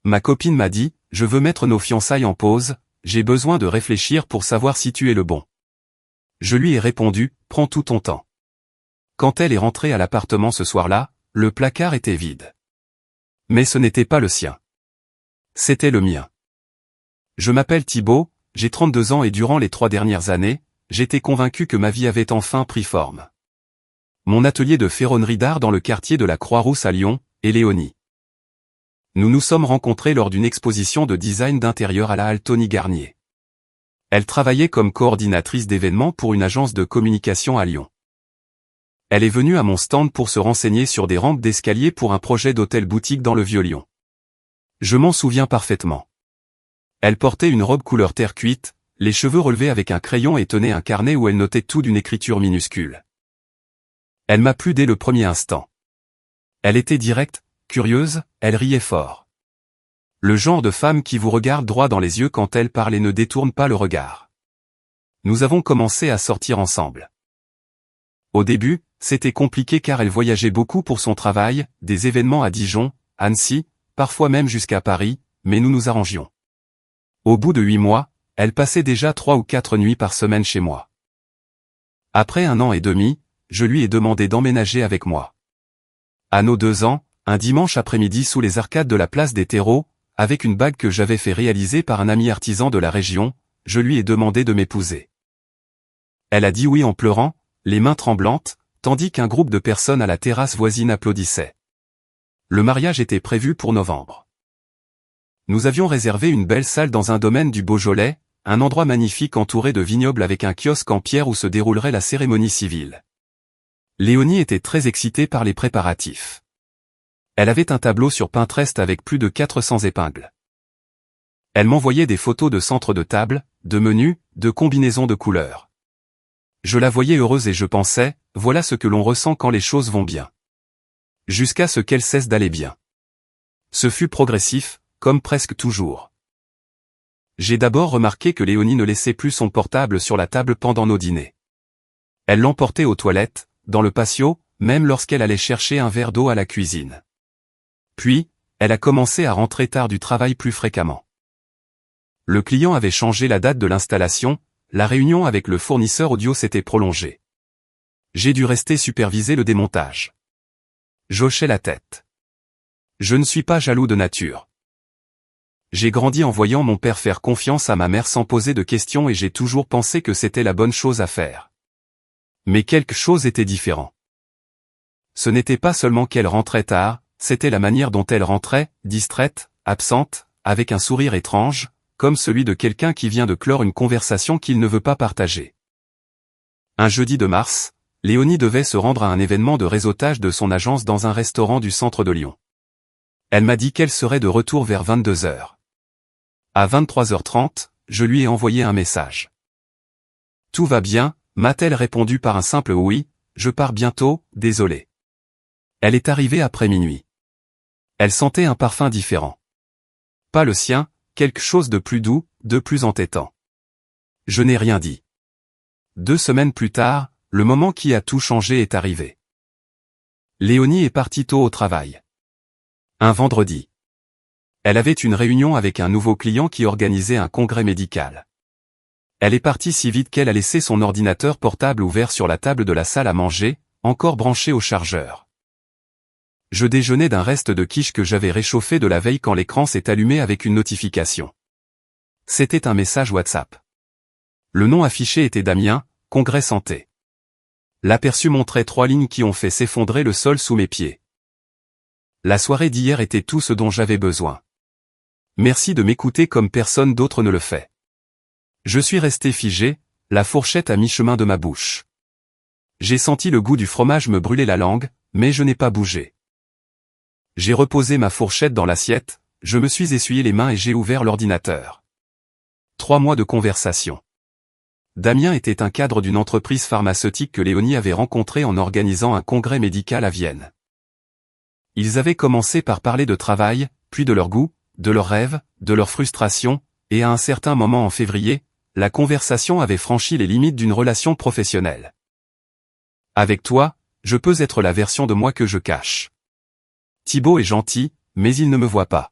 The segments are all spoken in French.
ma copine m'a dit, je veux mettre nos fiançailles en pause, j'ai besoin de réfléchir pour savoir si tu es le bon. Je lui ai répondu, prends tout ton temps. Quand elle est rentrée à l'appartement ce soir-là, le placard était vide. Mais ce n'était pas le sien. C'était le mien. Je m'appelle Thibaut, j'ai 32 ans et durant les 3 dernières années, j'étais convaincu que ma vie avait enfin pris forme. Mon atelier de ferronnerie d'art dans le quartier de la Croix-Rousse à Lyon, et Léonie. Nous nous sommes rencontrés lors d'une exposition de design d'intérieur à la halle Tony Garnier. Elle travaillait comme coordinatrice d'événements pour une agence de communication à Lyon. Elle est venue à mon stand pour se renseigner sur des rampes d'escalier pour un projet d'hôtel-boutique dans le Vieux-Lyon. Je m'en souviens parfaitement. Elle portait une robe couleur terre cuite, les cheveux relevés avec un crayon et tenait un carnet où elle notait tout d'une écriture minuscule. Elle m'a plu dès le premier instant. Elle était directe, curieuse, elle riait fort. Le genre de femme qui vous regarde droit dans les yeux quand elle parle et ne détourne pas le regard. Nous avons commencé à sortir ensemble. Au début, c'était compliqué car elle voyageait beaucoup pour son travail, des événements à Dijon, Annecy, parfois même jusqu'à Paris, mais nous nous arrangions. Au bout de 8 mois, elle passait déjà 3 ou 4 nuits par semaine chez moi. Après 1 an et demi, je lui ai demandé d'emménager avec moi. À nos 2 ans, un dimanche après-midi sous les arcades de la place des Terreaux, avec une bague que j'avais fait réaliser par un ami artisan de la région, je lui ai demandé de m'épouser. Elle a dit oui en pleurant, les mains tremblantes, tandis qu'un groupe de personnes à la terrasse voisine applaudissait. Le mariage était prévu pour novembre. Nous avions réservé une belle salle dans un domaine du Beaujolais, un endroit magnifique entouré de vignobles avec un kiosque en pierre où se déroulerait la cérémonie civile. Léonie était très excitée par les préparatifs. Elle avait un tableau sur Pinterest avec plus de 400 épingles. Elle m'envoyait des photos de centres de table, de menus, de combinaisons de couleurs. Je la voyais heureuse et je pensais, voilà ce que l'on ressent quand les choses vont bien. Jusqu'à ce qu'elle cesse d'aller bien. Ce fut progressif, comme presque toujours. J'ai d'abord remarqué que Léonie ne laissait plus son portable sur la table pendant nos dîners. Elle l'emportait aux toilettes, dans le patio, même lorsqu'elle allait chercher un verre d'eau à la cuisine. Puis, elle a commencé à rentrer tard du travail plus fréquemment. Le client avait changé la date de l'installation, la réunion avec le fournisseur audio s'était prolongée. J'ai dû rester superviser le démontage. J'hochais la tête. Je ne suis pas jaloux de nature. J'ai grandi en voyant mon père faire confiance à ma mère sans poser de questions et j'ai toujours pensé que c'était la bonne chose à faire. Mais quelque chose était différent. Ce n'était pas seulement qu'elle rentrait tard, c'était la manière dont elle rentrait, distraite, absente, avec un sourire étrange, comme celui de quelqu'un qui vient de clore une conversation qu'il ne veut pas partager. Un jeudi de mars, Léonie devait se rendre à un événement de réseautage de son agence dans un restaurant du centre de Lyon. Elle m'a dit qu'elle serait de retour vers 22h. À 23h30, je lui ai envoyé un message. Tout va bien, m'a-t-elle répondu par un simple oui, je pars bientôt, désolé. Elle est arrivée après minuit. Elle sentait un parfum différent. Pas le sien, quelque chose de plus doux, de plus entêtant. Je n'ai rien dit. 2 semaines plus tard, le moment qui a tout changé est arrivé. Léonie est partie tôt au travail. Un vendredi. Elle avait une réunion avec un nouveau client qui organisait un congrès médical. Elle est partie si vite qu'elle a laissé son ordinateur portable ouvert sur la table de la salle à manger, encore branché au chargeur. Je déjeunais d'un reste de quiche que j'avais réchauffé de la veille quand l'écran s'est allumé avec une notification. C'était un message WhatsApp. Le nom affiché était Damien, Congrès Santé. L'aperçu montrait 3 lignes qui ont fait s'effondrer le sol sous mes pieds. La soirée d'hier était tout ce dont j'avais besoin. Merci de m'écouter comme personne d'autre ne le fait. Je suis resté figé, la fourchette à mi-chemin de ma bouche. J'ai senti le goût du fromage me brûler la langue, mais je n'ai pas bougé. J'ai reposé ma fourchette dans l'assiette, je me suis essuyé les mains et j'ai ouvert l'ordinateur. 3 mois de conversation. Damien était un cadre d'une entreprise pharmaceutique que Léonie avait rencontré en organisant un congrès médical à Vienne. Ils avaient commencé par parler de travail, puis de leur goût, de leurs rêves, de leurs frustrations, et à un certain moment en février, la conversation avait franchi les limites d'une relation professionnelle. Avec toi, je peux être la version de moi que je cache. Thibaut est gentil, mais il ne me voit pas.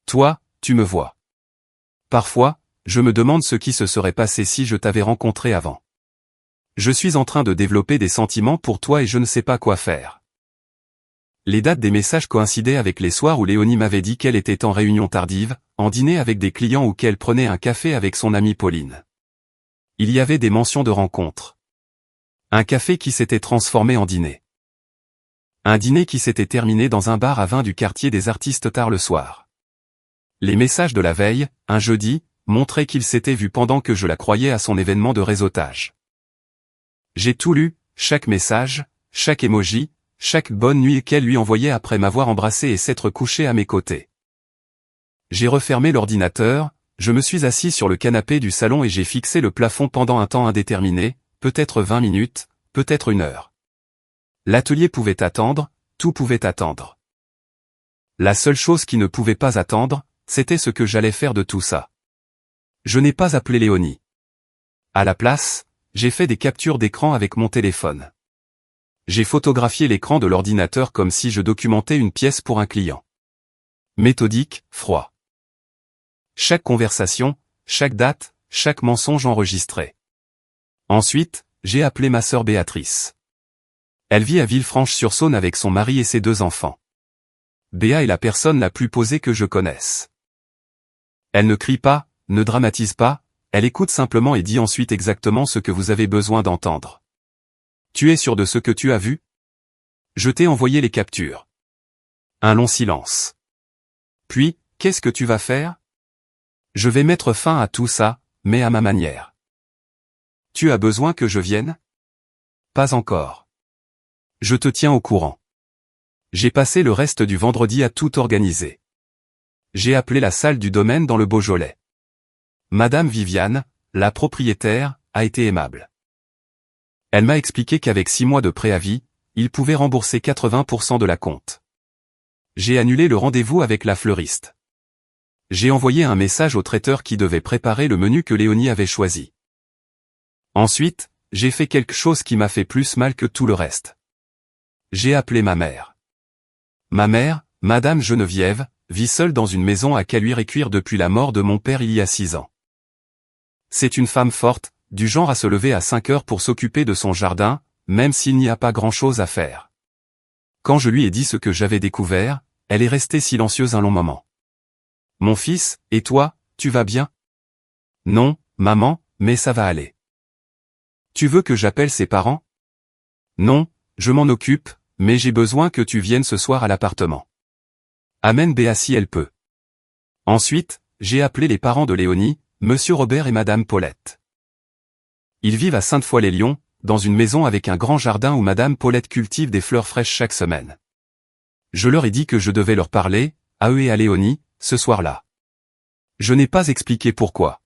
Toi, tu me vois. Parfois, je me demande ce qui se serait passé si je t'avais rencontré avant. Je suis en train de développer des sentiments pour toi et je ne sais pas quoi faire. Les dates des messages coïncidaient avec les soirs où Léonie m'avait dit qu'elle était en réunion tardive, en dîner avec des clients ou qu'elle prenait un café avec son amie Pauline. Il y avait des mentions de rencontres. Un café qui s'était transformé en dîner. Un dîner qui s'était terminé dans un bar à vin du quartier des artistes tard le soir. Les messages de la veille, un jeudi, montraient qu'ils s'étaient vus pendant que je la croyais à son événement de réseautage. J'ai tout lu, chaque message, chaque emoji, chaque bonne nuit qu'elle lui envoyait après m'avoir embrassé et s'être couché à mes côtés. J'ai refermé l'ordinateur, je me suis assis sur le canapé du salon et j'ai fixé le plafond pendant un temps indéterminé, peut-être 20 minutes, peut-être 1 heure. L'atelier pouvait attendre, tout pouvait attendre. La seule chose qui ne pouvait pas attendre, c'était ce que j'allais faire de tout ça. Je n'ai pas appelé Léonie. À la place, j'ai fait des captures d'écran avec mon téléphone. J'ai photographié l'écran de l'ordinateur comme si je documentais une pièce pour un client. Méthodique, froid. Chaque conversation, chaque date, chaque mensonge enregistré. Ensuite, j'ai appelé ma sœur Béatrice. Elle vit à Villefranche-sur-Saône avec son mari et ses 2 enfants. Béa est la personne la plus posée que je connaisse. Elle ne crie pas, ne dramatise pas, elle écoute simplement et dit ensuite exactement ce que vous avez besoin d'entendre. Tu es sûr de ce que tu as vu? Je t'ai envoyé les captures. Un long silence. Puis, qu'est-ce que tu vas faire? Je vais mettre fin à tout ça, mais à ma manière. Tu as besoin que je vienne? Pas encore. Je te tiens au courant. J'ai passé le reste du vendredi à tout organiser. J'ai appelé la salle du domaine dans le Beaujolais. Madame Viviane, la propriétaire, a été aimable. Elle m'a expliqué qu'avec 6 mois de préavis, il pouvait rembourser 80% de la compte. J'ai annulé le rendez-vous avec la fleuriste. J'ai envoyé un message au traiteur qui devait préparer le menu que Léonie avait choisi. Ensuite, j'ai fait quelque chose qui m'a fait plus mal que tout le reste. J'ai appelé ma mère. Ma mère, Madame Geneviève, vit seule dans une maison à Caluire-et-Cuire depuis la mort de mon père il y a 6 ans. C'est une femme forte, du genre à se lever à 5 heures pour s'occuper de son jardin, même s'il n'y a pas grand-chose à faire. Quand je lui ai dit ce que j'avais découvert, elle est restée silencieuse un long moment. Mon fils, et toi, tu vas bien? Non, maman, mais ça va aller. Tu veux que j'appelle ses parents? Non, je m'en occupe, mais j'ai besoin que tu viennes ce soir à l'appartement. Amène Béa si elle peut. Ensuite, j'ai appelé les parents de Léonie, Monsieur Robert et Madame Paulette. Ils vivent à Sainte-Foy-les-Lyons, dans une maison avec un grand jardin où Madame Paulette cultive des fleurs fraîches chaque semaine. Je leur ai dit que je devais leur parler, à eux et à Léonie, ce soir-là. Je n'ai pas expliqué pourquoi.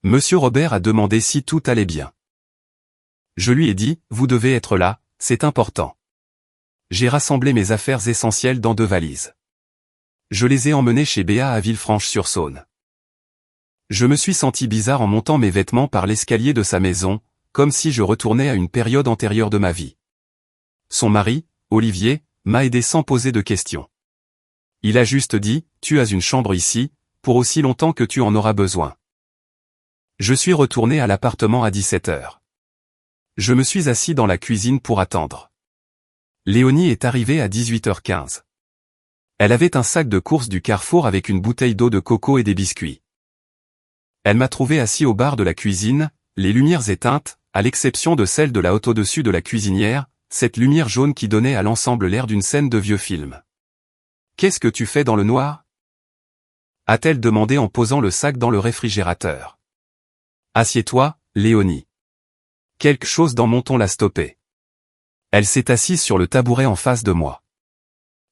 Monsieur Robert a demandé si tout allait bien. Je lui ai dit, vous devez être là, c'est important. J'ai rassemblé mes affaires essentielles dans 2 valises. Je les ai emmenées chez Béa à Villefranche-sur-Saône. Je me suis senti bizarre en montant mes vêtements par l'escalier de sa maison, comme si je retournais à une période antérieure de ma vie. Son mari, Olivier, m'a aidé sans poser de questions. Il a juste dit, tu as une chambre ici, pour aussi longtemps que tu en auras besoin. Je suis retourné à l'appartement à 17 heures. Je me suis assis dans la cuisine pour attendre. Léonie est arrivée à 18h15. Elle avait un sac de courses du Carrefour avec une bouteille d'eau de coco et des biscuits. Elle m'a trouvé assis au bar de la cuisine, les lumières éteintes, à l'exception de celle de la haute au-dessus de la cuisinière, cette lumière jaune qui donnait à l'ensemble l'air d'une scène de vieux film. « Qu'est-ce que tu fais dans le noir ?» a-t-elle demandé en posant le sac dans le réfrigérateur. « Assieds-toi, Léonie. » Quelque chose dans mon ton l'a stoppée. Elle s'est assise sur le tabouret en face de moi.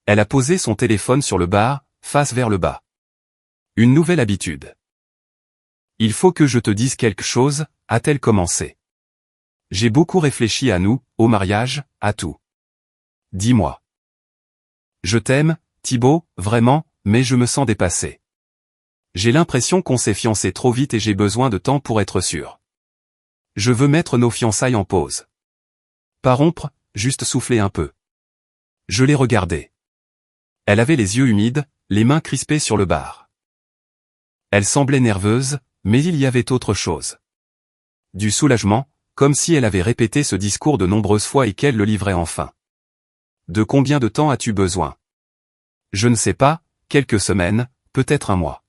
Elle a posé son téléphone sur le bar, face vers le bas. Une nouvelle habitude. Il faut que je te dise quelque chose, a-t-elle commencé. J'ai beaucoup réfléchi à nous, au mariage, à tout. Dis-moi. Je t'aime, Thibaut, vraiment, mais je me sens dépassé. J'ai l'impression qu'on s'est fiancés trop vite et j'ai besoin de temps pour être sûr. Je veux mettre nos fiançailles en pause. Pas rompre, juste souffler un peu. Je l'ai regardée. Elle avait les yeux humides, les mains crispées sur le bar. Elle semblait nerveuse, mais il y avait autre chose. Du soulagement, comme si elle avait répété ce discours de nombreuses fois et qu'elle le livrait enfin. De combien de temps as-tu besoin? Je ne sais pas, quelques semaines, peut-être un mois.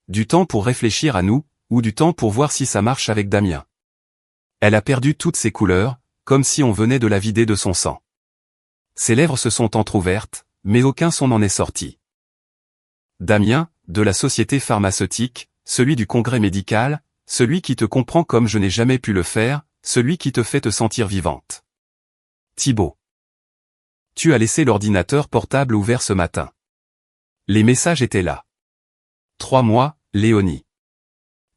Du temps pour réfléchir à nous, ou du temps pour voir si ça marche avec Damien. Elle a perdu toutes ses couleurs, comme si on venait de la vider de son sang. Ses lèvres se sont entr'ouvertes, mais aucun son n'en est sorti. Damien, de la société pharmaceutique, celui du congrès médical, celui qui te comprend comme je n'ai jamais pu le faire, celui qui te fait te sentir vivante. Thibaut. Tu as laissé l'ordinateur portable ouvert ce matin. Les messages étaient là. 3 mois, Léonie.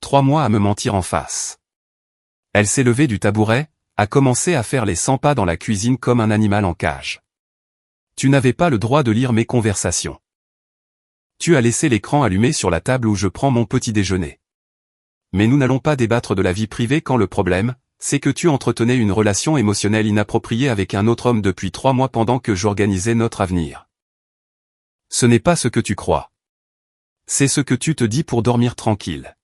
3 mois à me mentir en face. Elle s'est levée du tabouret, a commencé à faire les 100 pas dans la cuisine comme un animal en cage. Tu n'avais pas le droit de lire mes conversations. Tu as laissé l'écran allumé sur la table où je prends mon petit déjeuner. Mais nous n'allons pas débattre de la vie privée quand le problème, c'est que tu entretenais une relation émotionnelle inappropriée avec un autre homme depuis 3 mois pendant que j'organisais notre avenir. Ce n'est pas ce que tu crois. C'est ce que tu te dis pour dormir tranquille.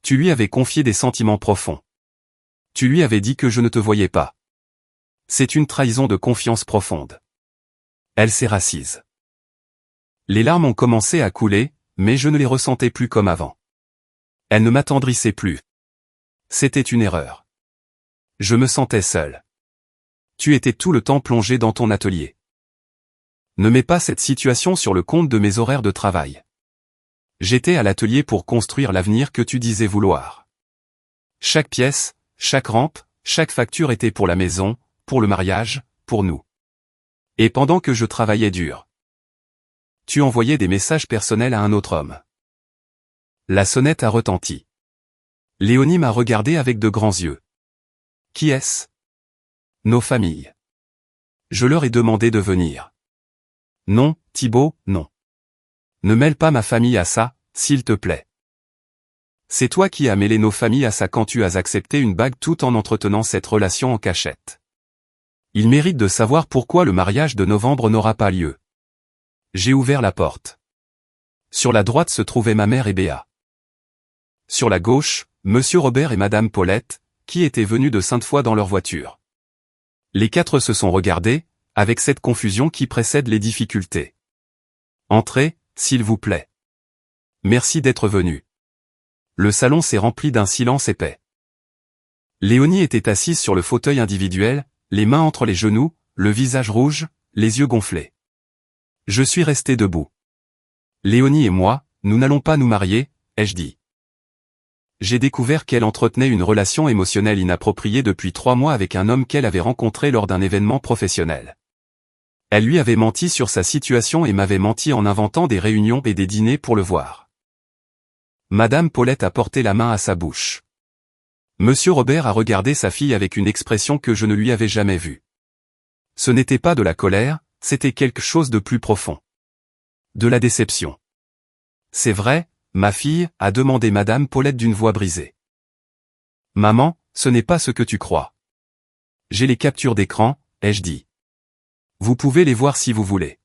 Tu lui avais confié des sentiments profonds. Tu lui avais dit que je ne te voyais pas. C'est une trahison de confiance profonde. Elle s'est rassise. Les larmes ont commencé à couler, mais je ne les ressentais plus comme avant. Elle ne m'attendrissait plus. C'était une erreur. Je me sentais seul. Tu étais tout le temps plongé dans ton atelier. Ne mets pas cette situation sur le compte de mes horaires de travail. J'étais à l'atelier pour construire l'avenir que tu disais vouloir. Chaque pièce, chaque rampe, chaque facture était pour la maison, pour le mariage, pour nous. Et pendant que je travaillais dur, tu envoyais des messages personnels à un autre homme. La sonnette a retenti. Léonie m'a regardé avec de grands yeux. Qui est-ce? Nos familles. Je leur ai demandé de venir. Non, Thibaut, non. Ne mêle pas ma famille à ça, s'il te plaît. C'est toi qui as mêlé nos familles à ça quand tu as accepté une bague tout en entretenant cette relation en cachette. Il mérite de savoir pourquoi le mariage de novembre n'aura pas lieu. J'ai ouvert la porte. Sur la droite se trouvaient ma mère et Béa. Sur la gauche, Monsieur Robert et Madame Paulette, qui étaient venus de Sainte-Foy dans leur voiture. Les 4 se sont regardés, avec cette confusion qui précède les difficultés. Entrez, s'il vous plaît. Merci d'être venu. Le salon s'est rempli d'un silence épais. Léonie était assise sur le fauteuil individuel, les mains entre les genoux, le visage rouge, les yeux gonflés. Je suis resté debout. Léonie et moi, nous n'allons pas nous marier, ai-je dit. J'ai découvert qu'elle entretenait une relation émotionnelle inappropriée depuis 3 mois avec un homme qu'elle avait rencontré lors d'un événement professionnel. Elle lui avait menti sur sa situation et m'avait menti en inventant des réunions et des dîners pour le voir. Madame Paulette a porté la main à sa bouche. Monsieur Robert a regardé sa fille avec une expression que je ne lui avais jamais vue. Ce n'était pas de la colère, c'était quelque chose de plus profond. De la déception. C'est vrai, ma fille, a demandé Madame Paulette d'une voix brisée. Maman, ce n'est pas ce que tu crois. J'ai les captures d'écran, ai-je dit. Vous pouvez les voir si vous voulez.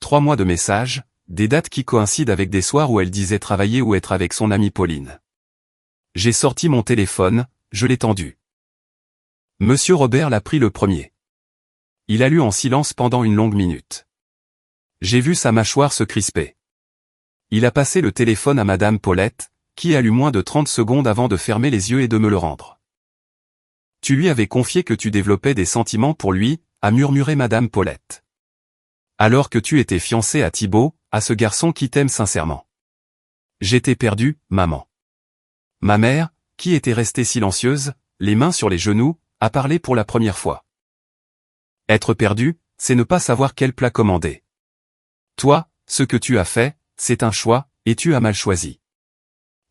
3 mois de messages, des dates qui coïncident avec des soirs où elle disait travailler ou être avec son amie Pauline. J'ai sorti mon téléphone, je l'ai tendu. Monsieur Robert l'a pris le premier. Il a lu en silence pendant une longue minute. J'ai vu sa mâchoire se crisper. Il a passé le téléphone à Madame Paulette, qui a lu moins de 30 secondes avant de fermer les yeux et de me le rendre. Tu lui avais confié que tu développais des sentiments pour lui, a murmuré Madame Paulette. Alors que tu étais fiancé à Thibaut, à ce garçon qui t'aime sincèrement. J'étais perdu, maman. Ma mère, qui était restée silencieuse, les mains sur les genoux, a parlé pour la première fois. Être perdu, c'est ne pas savoir quel plat commander. Toi, ce que tu as fait, c'est un choix, et tu as mal choisi.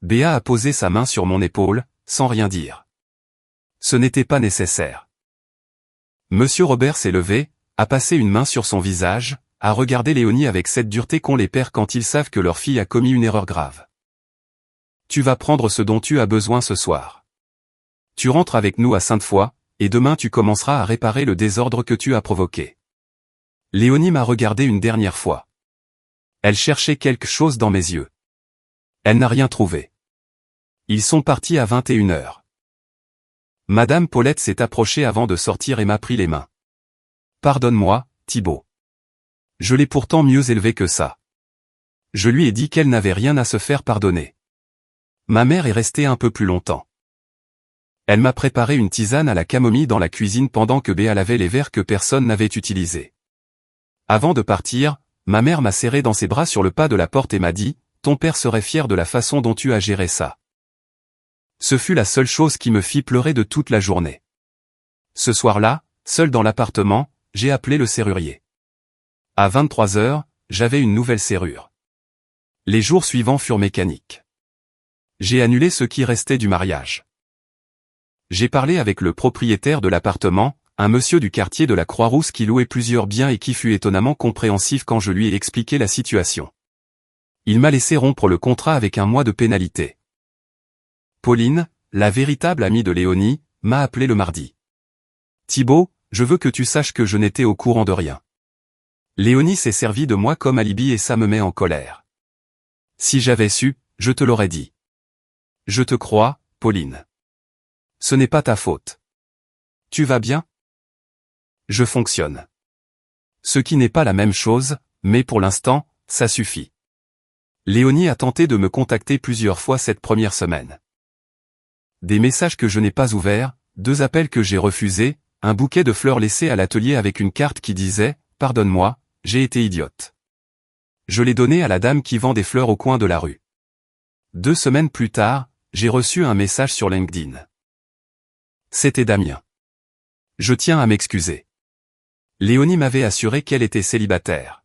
Béa a posé sa main sur mon épaule, sans rien dire. Ce n'était pas nécessaire. Monsieur Robert s'est levé, a passé une main sur son visage, a regardé Léonie avec cette dureté qu'ont les pères quand ils savent que leur fille a commis une erreur grave. Tu vas prendre ce dont tu as besoin ce soir. Tu rentres avec nous à Sainte-Foy, et demain tu commenceras à réparer le désordre que tu as provoqué. Léonie m'a regardé une dernière fois. Elle cherchait quelque chose dans mes yeux. Elle n'a rien trouvé. Ils sont partis à 21h. Madame Paulette s'est approchée avant de sortir et m'a pris les mains. Pardonne-moi, Thibaut. Je l'ai pourtant mieux élevée que ça. Je lui ai dit qu'elle n'avait rien à se faire pardonner. Ma mère est restée un peu plus longtemps. Elle m'a préparé une tisane à la camomille dans la cuisine pendant que Béa lavait les verres que personne n'avait utilisés. Avant de partir, ma mère m'a serré dans ses bras sur le pas de la porte et m'a dit « Ton père serait fier de la façon dont tu as géré ça. » Ce fut la seule chose qui me fit pleurer de toute la journée. Ce soir-là, seul dans l'appartement, j'ai appelé le serrurier. À 23h, j'avais une nouvelle serrure. Les jours suivants furent mécaniques. J'ai annulé ce qui restait du mariage. J'ai parlé avec le propriétaire de l'appartement, un monsieur du quartier de la Croix-Rousse qui louait plusieurs biens et qui fut étonnamment compréhensif quand je lui ai expliqué la situation. Il m'a laissé rompre le contrat avec 1 mois de pénalité. Pauline, la véritable amie de Léonie, m'a appelé le mardi. Thibaut, je veux que tu saches que je n'étais au courant de rien. Léonie s'est servie de moi comme alibi et ça me met en colère. Si j'avais su, je te l'aurais dit. Je te crois, Pauline. Ce n'est pas ta faute. Tu vas bien? Je fonctionne. Ce qui n'est pas la même chose, mais pour l'instant, ça suffit. Léonie a tenté de me contacter plusieurs fois cette première semaine. Des messages que je n'ai pas ouverts, 2 appels que j'ai refusés, un bouquet de fleurs laissé à l'atelier avec une carte qui disait « Pardonne-moi, j'ai été idiote ». Je l'ai donné à la dame qui vend des fleurs au coin de la rue. 2 semaines plus tard, j'ai reçu un message sur LinkedIn. C'était Damien. Je tiens à m'excuser. Léonie m'avait assuré qu'elle était célibataire.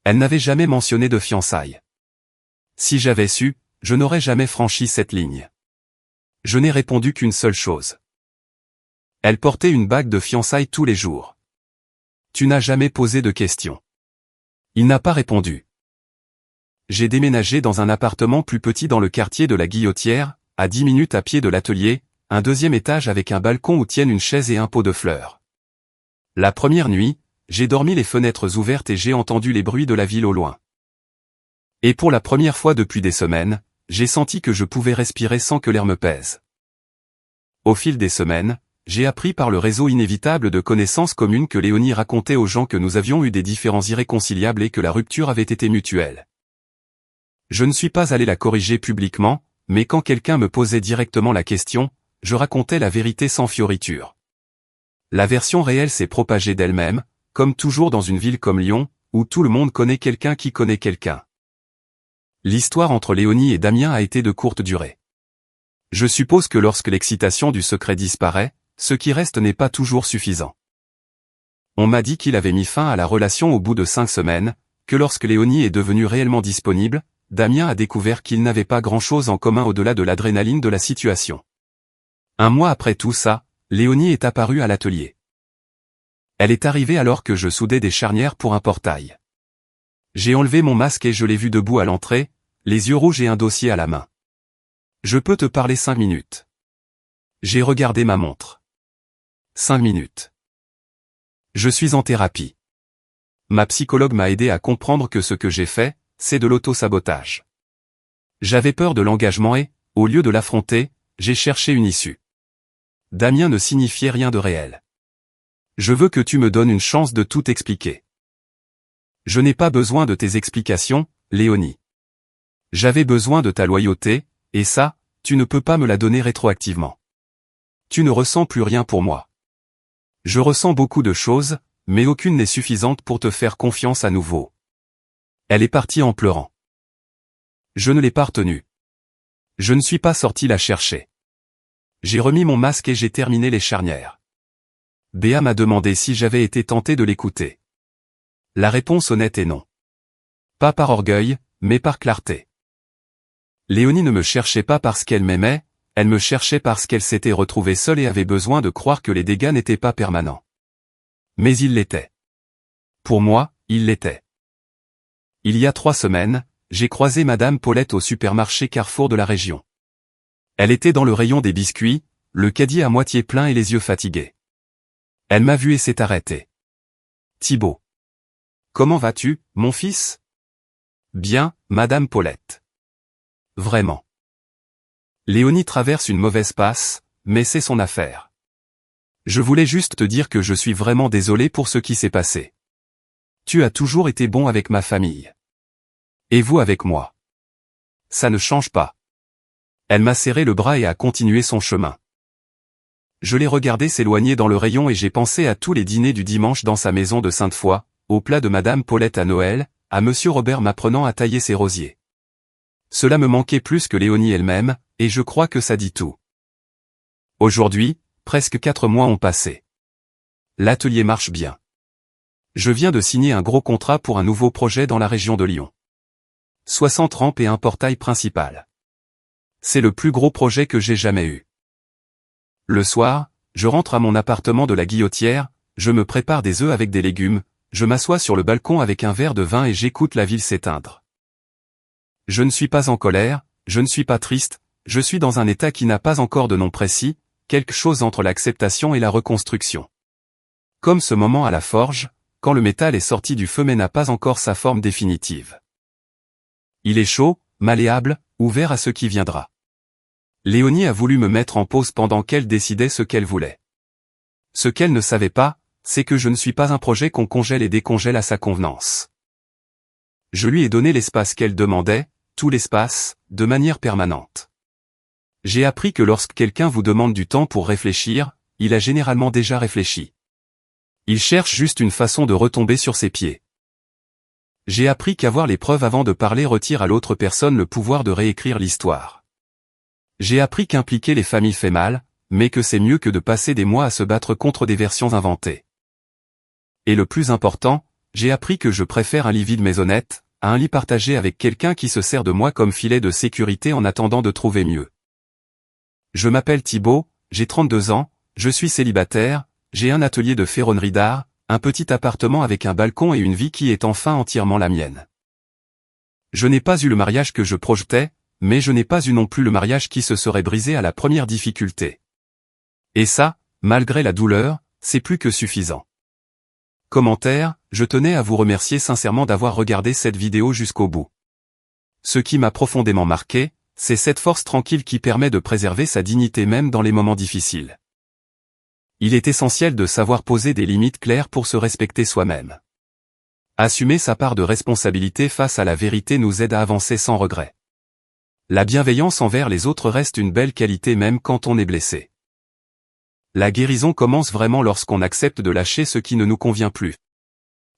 Elle n'avait jamais mentionné de fiançailles. Si j'avais su, je n'aurais jamais franchi cette ligne. Je n'ai répondu qu'une seule chose. Elle portait une bague de fiançailles tous les jours. Tu n'as jamais posé de questions. Il n'a pas répondu. J'ai déménagé dans un appartement plus petit dans le quartier de la Guillotière, à 10 minutes à pied de l'atelier, un 2e étage avec un balcon où tiennent une chaise et un pot de fleurs. La première nuit, j'ai dormi les fenêtres ouvertes et j'ai entendu les bruits de la ville au loin. Et pour la première fois depuis des semaines, j'ai senti que je pouvais respirer sans que l'air me pèse. Au fil des semaines, j'ai appris par le réseau inévitable de connaissances communes que Léonie racontait aux gens que nous avions eu des différends irréconciliables et que la rupture avait été mutuelle. Je ne suis pas allé la corriger publiquement, mais quand quelqu'un me posait directement la question, je racontais la vérité sans fioriture. La version réelle s'est propagée d'elle-même, comme toujours dans une ville comme Lyon, où tout le monde connaît quelqu'un qui connaît quelqu'un. L'histoire entre Léonie et Damien a été de courte durée. Je suppose que lorsque l'excitation du secret disparaît, ce qui reste n'est pas toujours suffisant. On m'a dit qu'il avait mis fin à la relation au bout de 5 semaines, que lorsque Léonie est devenue réellement disponible, Damien a découvert qu'il n'avait pas grand-chose en commun au-delà de l'adrénaline de la situation. 1 mois après tout ça, Léonie est apparue à l'atelier. Elle est arrivée alors que je soudais des charnières pour un portail. J'ai enlevé mon masque et je l'ai vue debout à l'entrée, les yeux rouges et un dossier à la main. Je peux te parler 5 minutes. J'ai regardé ma montre. 5 minutes. Je suis en thérapie. Ma psychologue m'a aidé à comprendre que ce que j'ai fait, c'est de l'auto-sabotage. J'avais peur de l'engagement et, au lieu de l'affronter, j'ai cherché une issue. Damien ne signifiait rien de réel. Je veux que tu me donnes une chance de tout expliquer. Je n'ai pas besoin de tes explications, Léonie. J'avais besoin de ta loyauté, et ça, tu ne peux pas me la donner rétroactivement. Tu ne ressens plus rien pour moi. Je ressens beaucoup de choses, mais aucune n'est suffisante pour te faire confiance à nouveau. Elle est partie en pleurant. Je ne l'ai pas retenue. Je ne suis pas sorti la chercher. J'ai remis mon masque et j'ai terminé les charnières. Béa m'a demandé si j'avais été tenté de l'écouter. La réponse honnête est non. Pas par orgueil, mais par clarté. Léonie ne me cherchait pas parce qu'elle m'aimait, elle me cherchait parce qu'elle s'était retrouvée seule et avait besoin de croire que les dégâts n'étaient pas permanents. Mais ils l'étaient. Pour moi, ils l'étaient. Il y a 3 semaines, j'ai croisé Madame Paulette au supermarché Carrefour de la région. Elle était dans le rayon des biscuits, le caddie à moitié plein et les yeux fatigués. Elle m'a vu et s'est arrêtée. Thibaut. Comment vas-tu, mon fils? Bien, Madame Paulette. Vraiment. Léonie traverse une mauvaise passe, mais c'est son affaire. Je voulais juste te dire que je suis vraiment désolé pour ce qui s'est passé. Tu as toujours été bon avec ma famille. Et vous avec moi. Ça ne change pas. Elle m'a serré le bras et a continué son chemin. Je l'ai regardé s'éloigner dans le rayon et j'ai pensé à tous les dîners du dimanche dans sa maison de Sainte-Foy, au plat de Madame Paulette à Noël, à Monsieur Robert m'apprenant à tailler ses rosiers. Cela me manquait plus que Léonie elle-même, et je crois que ça dit tout. Aujourd'hui, presque 4 mois ont passé. L'atelier marche bien. Je viens de signer un gros contrat pour un nouveau projet dans la région de Lyon. 60 rampes et un portail principal. C'est le plus gros projet que j'ai jamais eu. Le soir, je rentre à mon appartement de la Guillotière, je me prépare des œufs avec des légumes, je m'assois sur le balcon avec un verre de vin et j'écoute la ville s'éteindre. Je ne suis pas en colère, je ne suis pas triste, je suis dans un état qui n'a pas encore de nom précis, quelque chose entre l'acceptation et la reconstruction. Comme ce moment à la forge, quand le métal est sorti du feu mais n'a pas encore sa forme définitive. Il est chaud, malléable, ouvert à ce qui viendra. Léonie a voulu me mettre en pause pendant qu'elle décidait ce qu'elle voulait. Ce qu'elle ne savait pas, c'est que je ne suis pas un projet qu'on congèle et décongèle à sa convenance. Je lui ai donné l'espace qu'elle demandait, tout l'espace, de manière permanente. J'ai appris que lorsque quelqu'un vous demande du temps pour réfléchir, il a généralement déjà réfléchi. Il cherche juste une façon de retomber sur ses pieds. J'ai appris qu'avoir les preuves avant de parler retire à l'autre personne le pouvoir de réécrire l'histoire. J'ai appris qu'impliquer les familles fait mal, mais que c'est mieux que de passer des mois à se battre contre des versions inventées. Et le plus important, j'ai appris que je préfère un lit vide mais honnête, à un lit partagé avec quelqu'un qui se sert de moi comme filet de sécurité en attendant de trouver mieux. Je m'appelle Thibaut, j'ai 32 ans, je suis célibataire, j'ai un atelier de ferronnerie d'art, un petit appartement avec un balcon et une vie qui est enfin entièrement la mienne. Je n'ai pas eu le mariage que je projetais, mais je n'ai pas eu non plus le mariage qui se serait brisé à la première difficulté. Et ça, malgré la douleur, c'est plus que suffisant. Commentaire, je tenais à vous remercier sincèrement d'avoir regardé cette vidéo jusqu'au bout. Ce qui m'a profondément marqué, c'est cette force tranquille qui permet de préserver sa dignité même dans les moments difficiles. Il est essentiel de savoir poser des limites claires pour se respecter soi-même. Assumer sa part de responsabilité face à la vérité nous aide à avancer sans regret. La bienveillance envers les autres reste une belle qualité même quand on est blessé. La guérison commence vraiment lorsqu'on accepte de lâcher ce qui ne nous convient plus.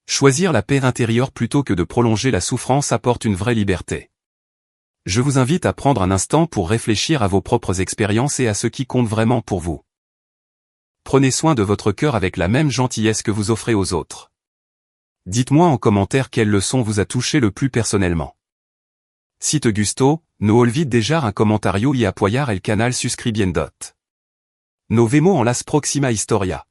Choisir la paix intérieure plutôt que de prolonger la souffrance apporte une vraie liberté. Je vous invite à prendre un instant pour réfléchir à vos propres expériences et à ce qui compte vraiment pour vous. Prenez soin de votre cœur avec la même gentillesse que vous offrez aux autres. Dites-moi en commentaire quelle leçon vous a touché le plus personnellement. Si te gusto, no olvide dejar un comentario y apoyar el canal suscribiendo. Nos vemos en las próxima historia.